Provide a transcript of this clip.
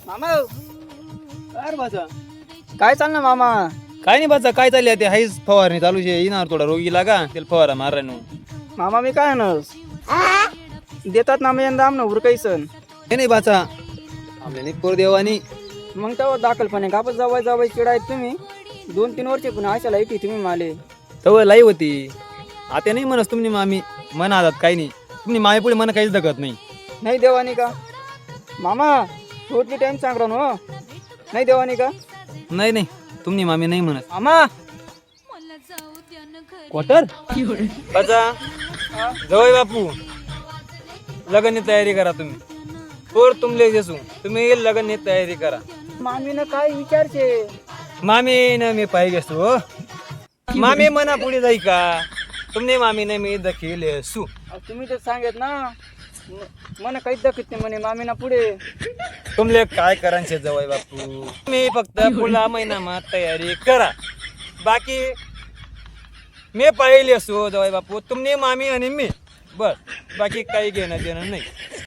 मामा काय बाचा काय चाललं मामा? काय नाही बाचा काय चालले ते हाईच फवारणी चालू आहे येणार थोडा रोगी लागा त्याला फवारा मारा नो मामा मी काय नस देतात ना मी यंदा आमनं उरकाई सण नाही बाचा आपल्या निकोर देवानी मग तेव्हा दाखलपणे कापस जावाय चिडायत तुम्ही 2-3 वर्षे पुन्हा आशाला येते तुम्ही माले तव लाई होती आता नाही म्हणस तुम्ही मामी मन आहात काही नाही तुम्ही मामी पुढे मन काहीच दखत नाही नाही देवानी का मामा शेवटली टाइम सांग राहून हो नाही देवानी का नाही नाही तुम्ही मामी नाही म्हणत मामा क्वार्टर बाचा जवळ बापू लग्न तयारी करा तुम्ही पोर तुमले जेसू तुम्ही लग्न तयारी करा मामीनं काय विचारचे मामी न मी पाहिजे असतो मामी मना पुढे जाई का तुमने मामी ने मी दखील सू तुम्ही तर सांगत ना मला काहीच दाखवत नाही म्हणे मामीना पुढे तुमले काय करायचे जवळ बापू मी फक्त पुढला महिनामा तयारी करा बाकी मी पाहिले असो जवळ बापू तुमने मामी आणि मी बस बाकी काही घेणं देणं नाही